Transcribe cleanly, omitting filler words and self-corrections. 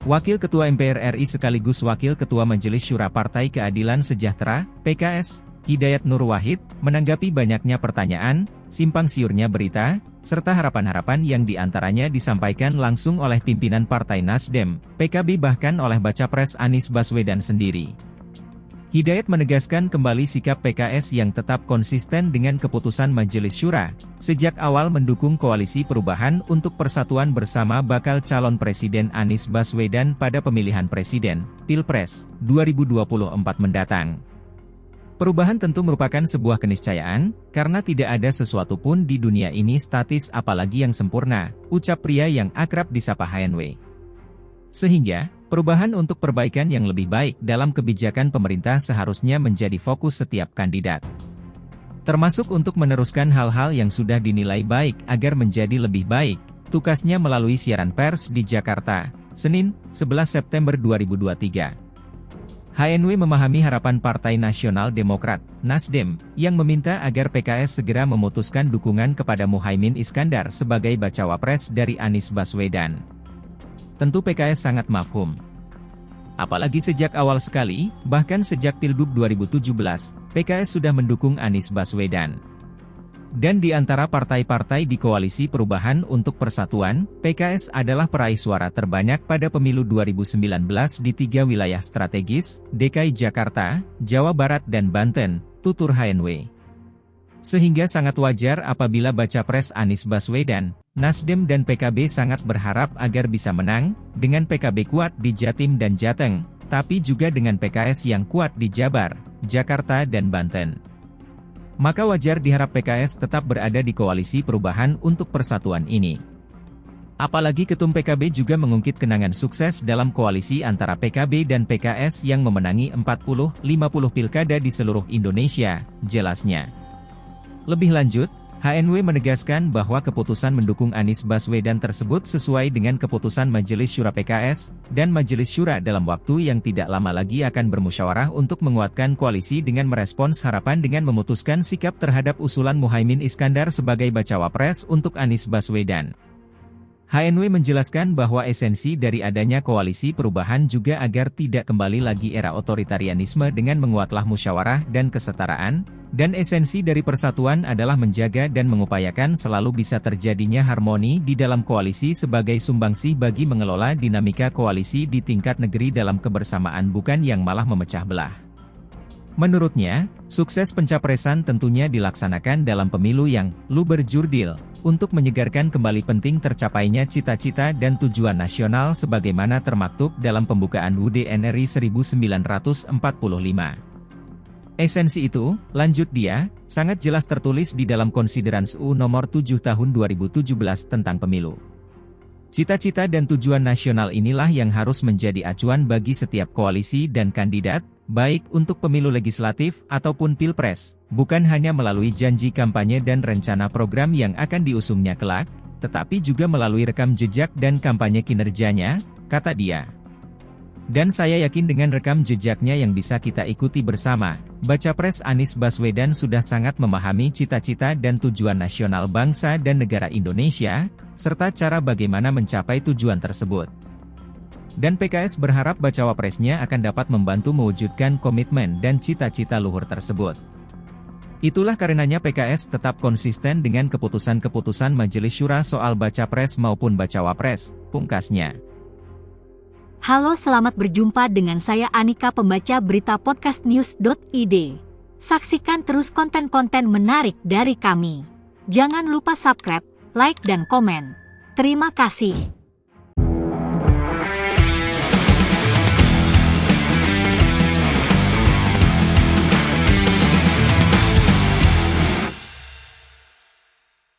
Wakil Ketua MPR RI sekaligus Wakil Ketua Majelis Syura Partai Keadilan Sejahtera, PKS, Hidayat Nur Wahid, menanggapi banyaknya pertanyaan, simpang siurnya berita, serta harapan-harapan yang diantaranya disampaikan langsung oleh pimpinan Partai Nasdem, PKB bahkan oleh Baca Pres Anies Baswedan sendiri. Hidayat menegaskan kembali sikap PKS yang tetap konsisten dengan keputusan Majelis Syura, sejak awal mendukung Koalisi Perubahan untuk Persatuan bersama bakal calon Presiden Anies Baswedan pada pemilihan Presiden, Pilpres, 2024 mendatang. Perubahan tentu merupakan sebuah keniscayaan, karena tidak ada sesuatu pun di dunia ini statis apalagi yang sempurna, ucap pria yang akrab disapa HNW. Sehingga, perubahan untuk perbaikan yang lebih baik dalam kebijakan pemerintah seharusnya menjadi fokus setiap kandidat. Termasuk untuk meneruskan hal-hal yang sudah dinilai baik agar menjadi lebih baik, tukasnya melalui siaran pers di Jakarta, Senin, 11 September 2023. HNW memahami harapan Partai Nasional Demokrat, Nasdem, yang meminta agar PKS segera memutuskan dukungan kepada Muhaimin Iskandar sebagai bacawa pres dari Anies Baswedan. Tentu PKS sangat mafhum. Apalagi sejak awal sekali, bahkan sejak Pilgub 2017, PKS sudah mendukung Anies Baswedan. Dan di antara partai-partai di Koalisi Perubahan untuk Persatuan, PKS adalah peraih suara terbanyak pada pemilu 2019 di 3 wilayah strategis, DKI Jakarta, Jawa Barat dan Banten, tutur HNW. Sehingga sangat wajar apabila baca pres Anies Baswedan, Nasdem dan PKB sangat berharap agar bisa menang, dengan PKB kuat di Jatim dan Jateng, tapi juga dengan PKS yang kuat di Jabar, Jakarta dan Banten. Maka wajar diharap PKS tetap berada di Koalisi Perubahan untuk Persatuan ini. Apalagi Ketum PKB juga mengungkit kenangan sukses dalam koalisi antara PKB dan PKS yang memenangi 40-50 pilkada di seluruh Indonesia, jelasnya. Lebih lanjut, HNW menegaskan bahwa keputusan mendukung Anies Baswedan tersebut sesuai dengan keputusan Majelis Syura PKS, dan Majelis Syura dalam waktu yang tidak lama lagi akan bermusyawarah untuk menguatkan koalisi dengan merespons harapan dengan memutuskan sikap terhadap usulan Muhaimin Iskandar sebagai bacawa pres untuk Anies Baswedan. HNW menjelaskan bahwa esensi dari adanya Koalisi Perubahan juga agar tidak kembali lagi era otoritarianisme dengan menguatlah musyawarah dan kesetaraan, dan esensi dari persatuan adalah menjaga dan mengupayakan selalu bisa terjadinya harmoni di dalam koalisi sebagai sumbangsih bagi mengelola dinamika koalisi di tingkat negeri dalam kebersamaan bukan yang malah memecah belah. Menurutnya, sukses pencapresan tentunya dilaksanakan dalam pemilu yang berjurdil, untuk menyegarkan kembali penting tercapainya cita-cita dan tujuan nasional sebagaimana termaktub dalam pembukaan UUD NRI 1945. Esensi itu, lanjut dia, sangat jelas tertulis di dalam Konsideran UU Nomor 7 Tahun 2017 tentang Pemilu. Cita-cita dan tujuan nasional inilah yang harus menjadi acuan bagi setiap koalisi dan kandidat, baik untuk pemilu legislatif ataupun pilpres, bukan hanya melalui janji kampanye dan rencana program yang akan diusungnya kelak, tetapi juga melalui rekam jejak dan kampanye kinerjanya, kata dia. Dan saya yakin dengan rekam jejaknya yang bisa kita ikuti bersama, Bacapres Anies Baswedan sudah sangat memahami cita-cita dan tujuan nasional bangsa dan negara Indonesia, serta cara bagaimana mencapai tujuan tersebut. Dan PKS berharap bacawapresnya akan dapat membantu mewujudkan komitmen dan cita-cita luhur tersebut. Itulah karenanya PKS tetap konsisten dengan keputusan-keputusan Majelis Syura soal bacapres maupun bacawapres, pungkasnya. Halo, selamat berjumpa dengan saya Anika, pembaca berita podcastnews.id. Saksikan terus konten-konten menarik dari kami. Jangan lupa subscribe, like dan komen. Terima kasih.